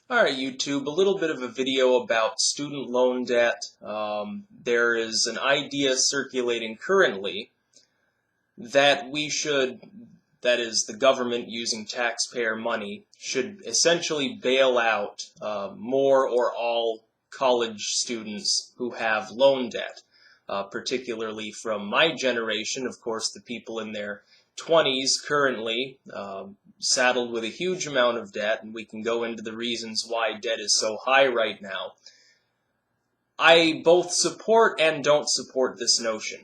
Alright, YouTube, a little bit of a video about student loan debt. There is an idea circulating currently that that is, the government using taxpayer money, should essentially bail out more or all college students who have loan debt, particularly from my generation, of course, the people in their 20s currently, saddled with a huge amount of debt, and we can go into the reasons why debt is so high right now. I both support and don't support this notion.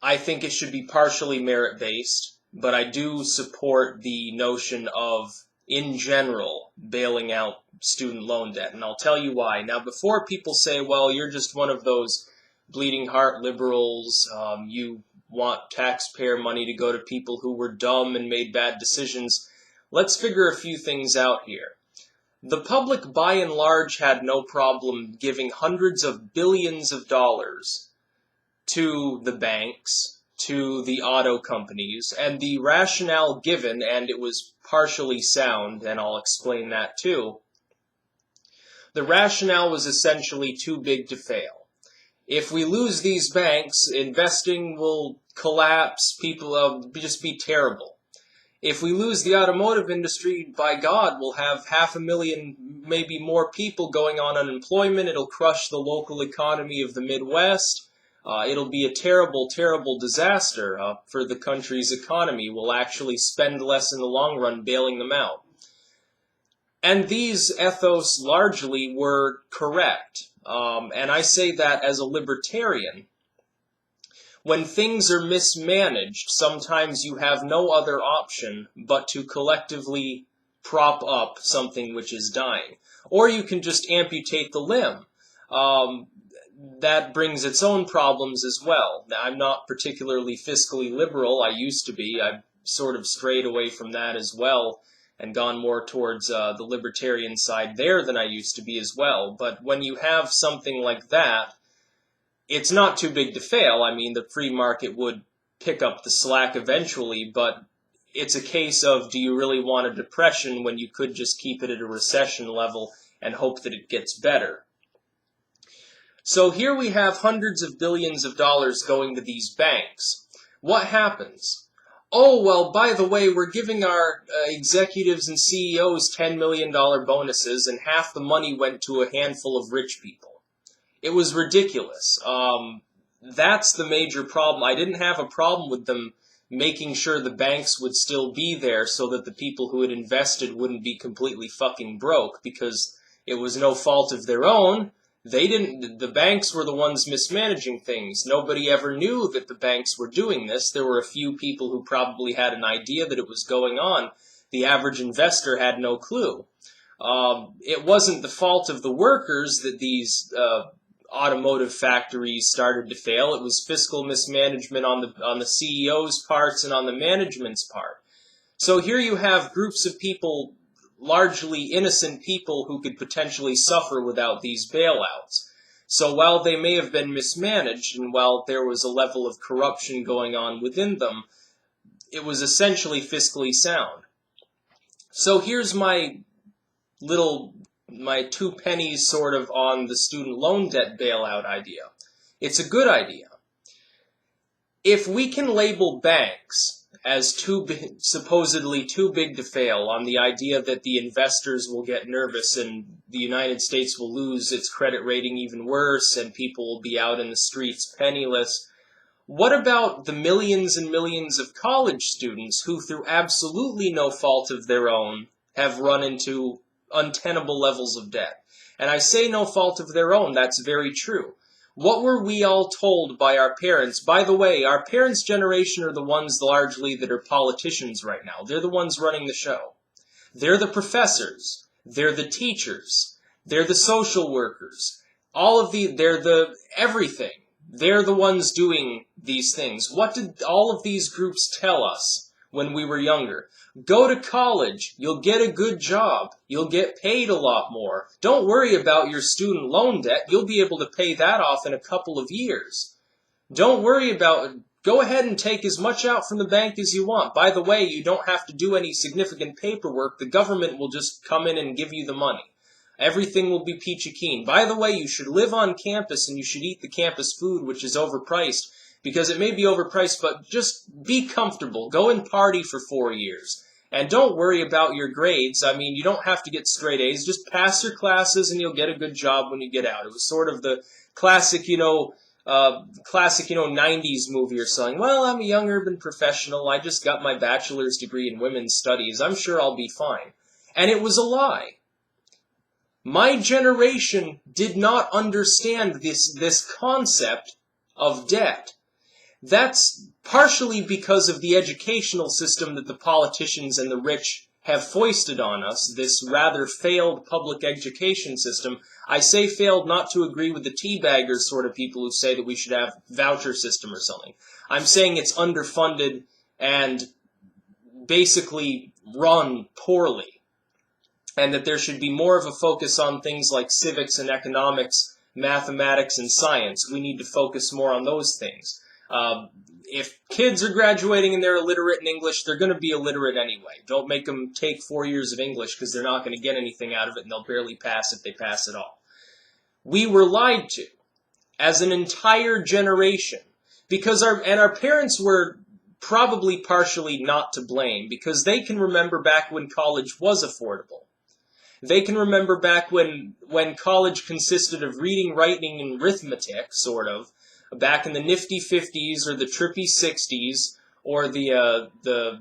I think it should be partially merit-based, but I do support the notion of, in general, bailing out student loan debt, and I'll tell you why. Now, before people say, well, you're just one of those bleeding heart liberals, you want taxpayer money to go to people who were dumb and made bad decisions, let's figure a few things out here. The public, by and large, had no problem giving hundreds of billions of dollars to the banks, to the auto companies, and the rationale given, and it was partially sound, and I'll explain that too, the rationale was essentially too big to fail. If we lose these banks, investing will collapse, people will just be terrible. If we lose the automotive industry, by God, we'll have 500,000, maybe more people going on unemployment. It'll crush the local economy of the Midwest. It'll be a terrible, terrible disaster for the country's economy. We'll actually spend less in the long run bailing them out. And these ethos largely were correct. And I say that as a libertarian. When things are mismanaged, sometimes you have no other option but to collectively prop up something which is dying. Or you can just amputate the limb. That brings its own problems as well. Now, I'm not particularly fiscally liberal. I used to be. I've sort of strayed away from that as well and gone more towards the libertarian side there than I used to be as well. But when you have something like that, it's not too big to fail. I mean, the free market would pick up the slack eventually, but it's a case of, do you really want a depression when you could just keep it at a recession level and hope that it gets better? So here we have hundreds of billions of dollars going to these banks. What happens? Oh, well, by the way, we're giving our executives and CEOs $10 million bonuses, and half the money went to a handful of rich people. It was ridiculous. That's the major problem. I didn't have a problem with them making sure the banks would still be there so that the people who had invested wouldn't be completely fucking broke, because it was no fault of their own. The banks were the ones mismanaging things. Nobody ever knew that the banks were doing this. There were a few people who probably had an idea that it was going on. The average investor had no clue. It wasn't the fault of the workers that these automotive factories started to fail. It was fiscal mismanagement on the CEO's parts and on the management's part. So here you have groups of people, largely innocent people, who could potentially suffer without these bailouts. So while they may have been mismanaged, and while there was a level of corruption going on within them, it was essentially fiscally sound. So here's my 2 pennies sort of on the student loan debt bailout idea. It's a good idea. If we can label banks as supposedly too big to fail, on the idea that the investors will get nervous and the United States will lose its credit rating even worse and people will be out in the streets penniless, what about the millions and millions of college students who, through absolutely no fault of their own, have run into untenable levels of debt? And I say no fault of their own, that's very true. What were we all told by our parents? By the way, our parents' generation are the ones largely that are politicians right now. They're the ones running the show. They're the professors. They're the teachers. They're the social workers. They're the everything. They're the ones doing these things. What did all of these groups tell us when we were younger? Go to college. You'll get a good job. You'll get paid a lot more. Don't worry about your student loan debt. You'll be able to pay that off in a couple of years. Don't worry about Go ahead and take as much out from the bank as you want. By the way, you don't have to do any significant paperwork. The government will just come in and give you the money. Everything will be peachy keen. By the way, you should live on campus and you should eat the campus food, which is overpriced, because it may be overpriced, but just be comfortable. Go and party for 4 years. And don't worry about your grades. I mean, you don't have to get straight A's. Just pass your classes and you'll get a good job when you get out. It was sort of the classic, 90s movie or something. Well, I'm a young urban professional. I just got my bachelor's degree in women's studies. I'm sure I'll be fine. And it was a lie. My generation did not understand this concept of debt. That's partially because of the educational system that the politicians and the rich have foisted on us, this rather failed public education system. I say failed not to agree with the teabaggers sort of people who say that we should have voucher system or something. I'm saying it's underfunded and basically run poorly, and that there should be more of a focus on things like civics and economics, mathematics and science. We need to focus more on those things. If kids are graduating and they're illiterate in English, they're going to be illiterate anyway. Don't make them take 4 years of English because they're not going to get anything out of it and they'll barely pass if they pass at all. We were lied to as an entire generation because our parents were probably partially not to blame because they can remember back when college was affordable. They can remember back when college consisted of reading, writing, and arithmetic, sort of, back in the nifty 50s or the trippy 60s or the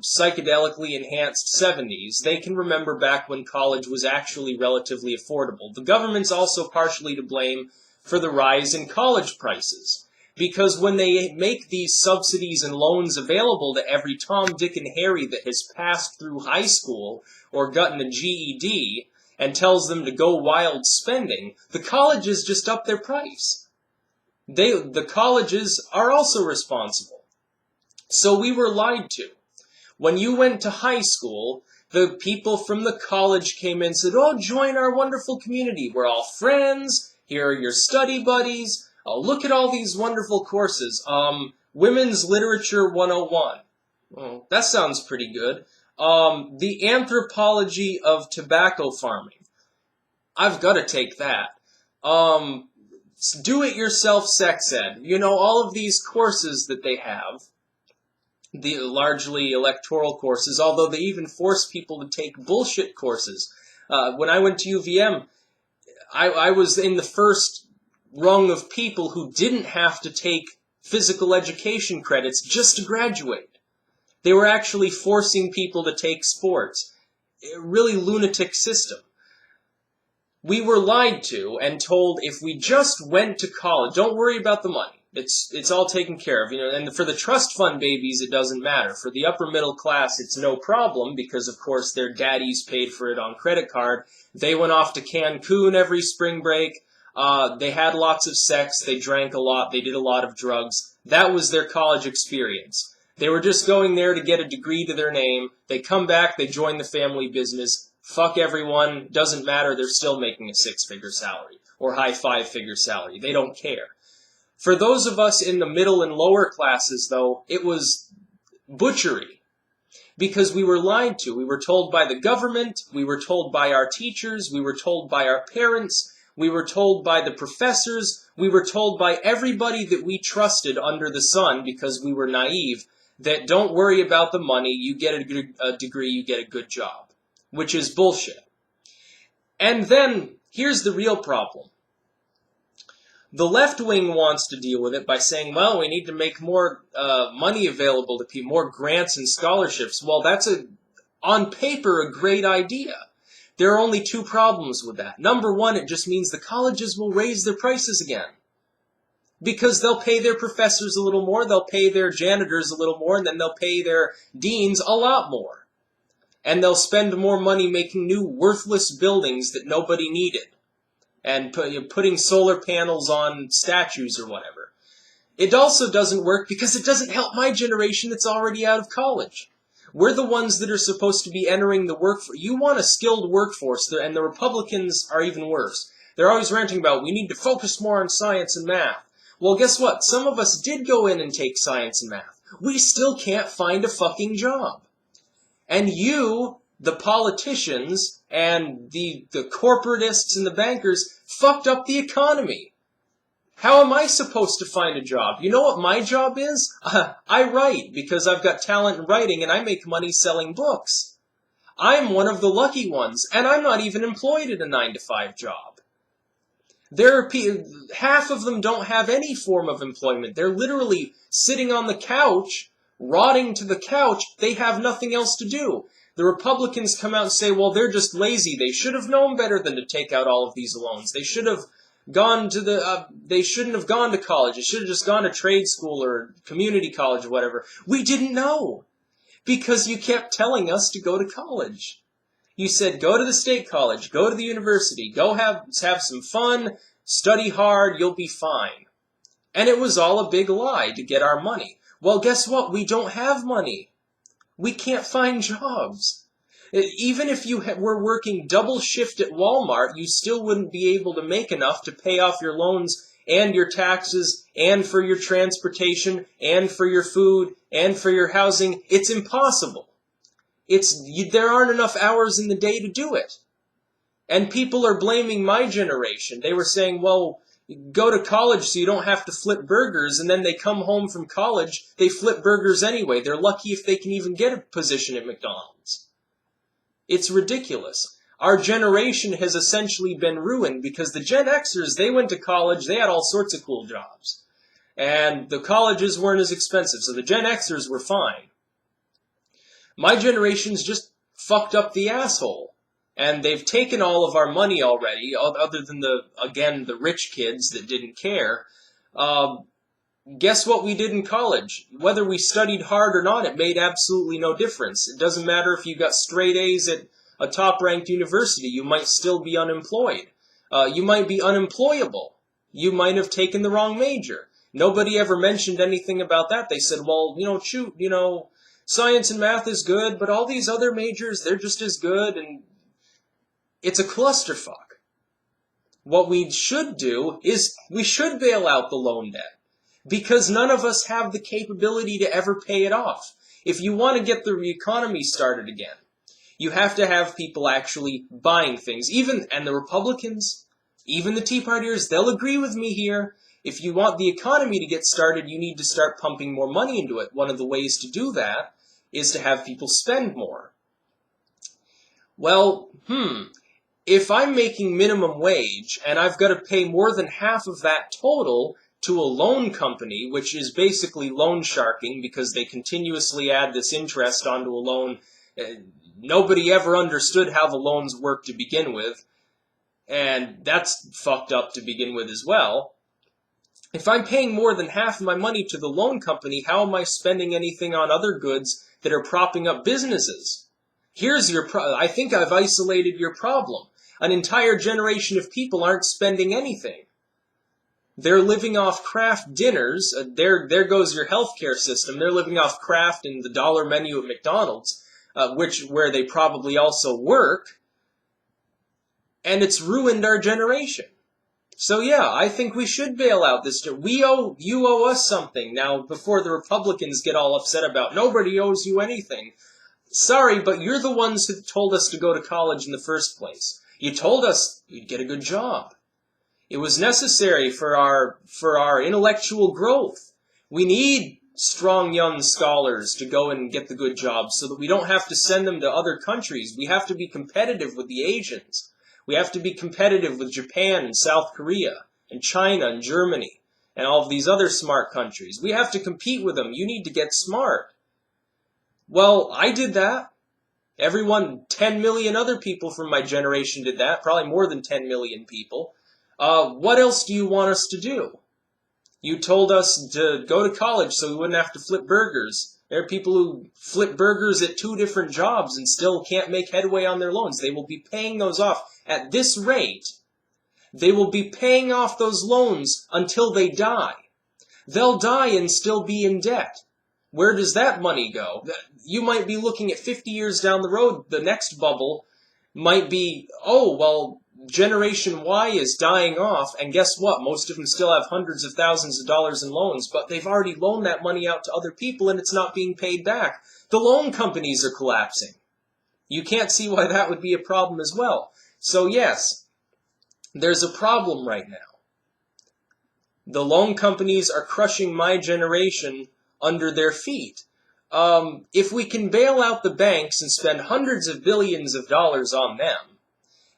psychedelically enhanced 70s. They can remember back when college was actually relatively affordable. The government's also partially to blame for the rise in college prices, because when they make these subsidies and loans available to every Tom, Dick, and Harry that has passed through high school or gotten a GED and tells them to go wild spending, the colleges just up their price. The colleges are also responsible. So we were lied to. When you went to high school, the people from the college came in and said, oh, join our wonderful community. We're all friends. Here are your study buddies. Oh, look at all these wonderful courses. Women's Literature 101. Oh, that sounds pretty good. The Anthropology of Tobacco Farming. I've got to take that. Do-it-yourself sex ed. All of these courses that they have, the largely electoral courses, although they even force people to take bullshit courses. When I went to UVM, I was in the first rung of people who didn't have to take physical education credits just to graduate. They were actually forcing people to take sports. A really lunatic system. We were lied to and told if we just went to college, don't worry about the money. It's all taken care of. And for the trust fund babies, it doesn't matter. For the upper middle class, it's no problem because, of course, their daddies paid for it on credit card. They went off to Cancun every spring break. They had lots of sex. They drank a lot. They did a lot of drugs. That was their college experience. They were just going there to get a degree to their name. They come back. They join the family business. Fuck everyone, doesn't matter, they're still making a 6-figure salary, or high 5-figure salary. They don't care. For those of us in the middle and lower classes, though, it was butchery. Because we were lied to. We were told by the government, we were told by our teachers, we were told by our parents, we were told by the professors, we were told by everybody that we trusted under the sun because we were naive, that don't worry about the money, you get a degree, you get a good job. Which is bullshit. And then, here's the real problem. The left wing wants to deal with it by saying, well, we need to make more money available to people, more grants and scholarships. Well, that's on paper a great idea. There are only 2 problems with that. Number 1, it just means the colleges will raise their prices again. Because they'll pay their professors a little more, they'll pay their janitors a little more, and then they'll pay their deans a lot more. And they'll spend more money making new worthless buildings that nobody needed. And putting solar panels on statues or whatever. It also doesn't work because it doesn't help my generation that's already out of college. We're the ones that are supposed to be entering the workforce. You want a skilled workforce, and the Republicans are even worse. They're always ranting about, we need to focus more on science and math. Well, guess what? Some of us did go in and take science and math. we still can't find a fucking job. And you, the politicians, and the corporatists and the bankers fucked up the economy. How am I supposed to find a job? You know what my job is? I write because I've got talent in writing and I make money selling books. I'm one of the lucky ones, and I'm not even employed at a 9-to-5 job. There are half of them don't have any form of employment. They're literally sitting on the couch, rotting to the couch. They have nothing else to do. The Republicans come out and say, well, they're just lazy. They should have known better than to take out all of these loans. They should have gone to they shouldn't have gone to college. They should have just gone to trade school or community college or whatever. We didn't know because you kept telling us to go to college. You said, go to the state college, go to the university, go have some fun, study hard, you'll be fine. And it was all a big lie to get our money. Well, guess what? We don't have money. We can't find jobs. Even if you were working double shift at Walmart, you still wouldn't be able to make enough to pay off your loans and your taxes and for your transportation and for your food and for your housing. It's impossible. There aren't enough hours in the day to do it. And people are blaming my generation. They were saying, well, go to college so you don't have to flip burgers, and then they come home from college, they flip burgers anyway. They're lucky if they can even get a position at McDonald's. It's ridiculous. Our generation has essentially been ruined because the Gen Xers, they went to college, they had all sorts of cool jobs. And the colleges weren't as expensive, so the Gen Xers were fine. My generation's just fucked up the asshole. And they've taken all of our money already, other than the rich kids that didn't care. Guess what we did in college? Whether we studied hard or not, it made absolutely no difference. It doesn't matter if you got straight A's at a top-ranked university. You might still be unemployed. You might be unemployable. You might have taken the wrong major. Nobody ever mentioned anything about that. They said, well, science and math is good, but all these other majors, they're just as good, and it's a clusterfuck. What we should do is we should bail out the loan debt, because none of us have the capability to ever pay it off. If you want to get the economy started again, you have to have people actually buying things. And the Republicans, even the Tea Partiers, they'll agree with me here. If you want the economy to get started, you need to start pumping more money into it. One of the ways to do that is to have people spend more. Well, if I'm making minimum wage and I've got to pay more than half of that total to a loan company, which is basically loan sharking because they continuously add this interest onto a loan, nobody ever understood how the loans work to begin with, and that's fucked up to begin with as well. If I'm paying more than half of my money to the loan company, how am I spending anything on other goods that are propping up businesses? Here's your I think I've isolated your problem. An entire generation of people aren't spending anything. They're living off craft dinners. There goes your healthcare system. They're living off craft and the dollar menu at McDonald's, where they probably also work. And it's ruined our generation. So yeah, I think we should bail out this. You owe us something. Now, before the Republicans get all upset about nobody owes you anything. Sorry, but you're the ones who told us to go to college in the first place. You told us you'd get a good job. It was necessary for our intellectual growth. We need strong young scholars to go and get the good jobs so that we don't have to send them to other countries. We have to be competitive with the Asians. We have to be competitive with Japan and South Korea and China and Germany and all of these other smart countries. We have to compete with them. You need to get smart. Well, I did that. 10 million other people from my generation did that, probably more than 10 million people. What else do you want us to do? You told us to go to college so we wouldn't have to flip burgers. There are people who flip burgers at 2 different jobs and still can't make headway on their loans. They will be paying those off. At this rate, they will be paying off those loans until they die. They'll die and still be in debt. Where does that money go? You might be looking at 50 years down the road. The next bubble might be, oh, well, Generation Y is dying off, and guess what? Most of them still have hundreds of thousands of dollars in loans, but they've already loaned that money out to other people and it's not being paid back. The loan companies are collapsing. You can't see why that would be a problem as well. So yes, there's a problem right now. The loan companies are crushing my generation under their feet. If we can bail out the banks and spend hundreds of billions of dollars on them,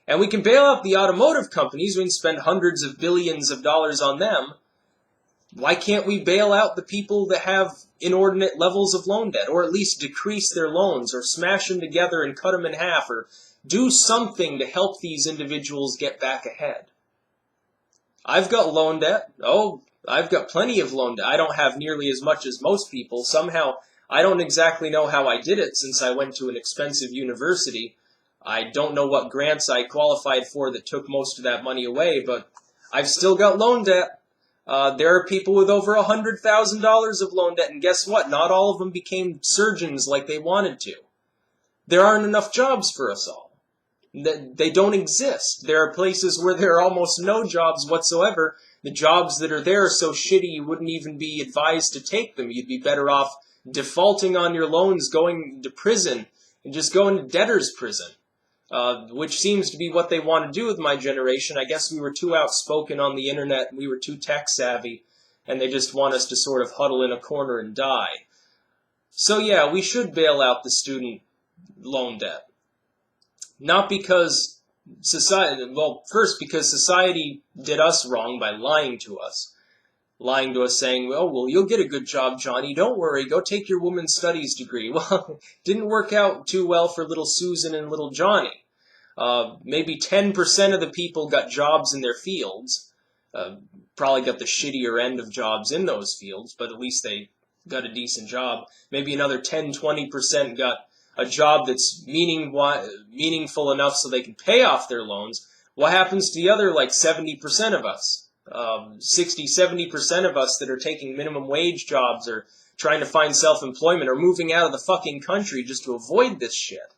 and we can bail out the automotive companies, we can spend hundreds of billions of dollars on them, why can't we bail out the people that have inordinate levels of loan debt, or at least decrease their loans, or smash them together and cut them in half, or do something to help these individuals get back ahead? I've got loan debt. Oh, I've got plenty of loan debt. I don't have nearly as much as most people. Somehow, I don't exactly know how I did it since I went to an expensive university. I don't know what grants I qualified for that took most of that money away, but I've still got loan debt. There are people with over $100,000 of loan debt, and guess what? Not all of them became surgeons like they wanted to. There aren't enough jobs for us all. They don't exist. There are places where there are almost no jobs whatsoever. The jobs that are there are so shitty you wouldn't even be advised to take them. You'd be better off defaulting on your loans, going to prison, and just going to debtor's prison. Which seems to be what they want to do with my generation. I guess we were too outspoken on the internet, and we were too tech-savvy, and they just want us to sort of huddle in a corner and die. So yeah, we should bail out the student loan debt. Not because society, well, first because society did us wrong by lying to us. Lying to us saying, well, you'll get a good job, Johnny, don't worry, go take your women's studies degree. Well, didn't work out too well for little Susan and little Johnny. Maybe 10% of the people got jobs in their fields. Probably got the shittier end of jobs in those fields, but at least they got a decent job. Maybe another 10-20% got a job that's meaningful enough so they can pay off their loans. What happens to the other, 70% of us? 60-70% of us that are taking minimum wage jobs or trying to find self-employment or moving out of the fucking country just to avoid this shit.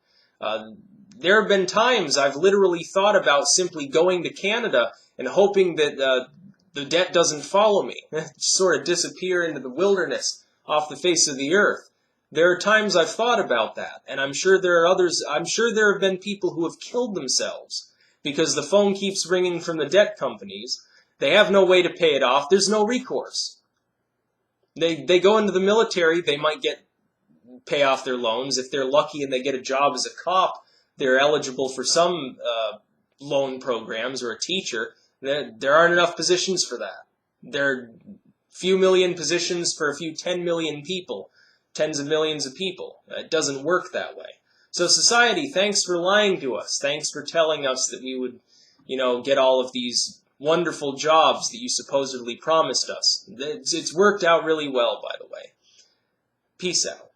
There have been times I've literally thought about simply going to Canada and hoping that the debt doesn't follow me, sort of disappear into the wilderness off the face of the earth. There are times I've thought about that, and I'm sure there are others. I'm sure there have been people who have killed themselves because the phone keeps ringing from the debt companies. They have no way to pay it off. There's no recourse. They go into the military. They might pay off their loans. If they're lucky and they get a job as a cop, they're eligible for some loan programs, or a teacher. There aren't enough positions for that. There are few million positions for a few 10 million people, tens of millions of people. It doesn't work that way. So society, thanks for lying to us. Thanks for telling us that we would, get all of these wonderful jobs that you supposedly promised us. It's worked out really well, by the way. Peace out.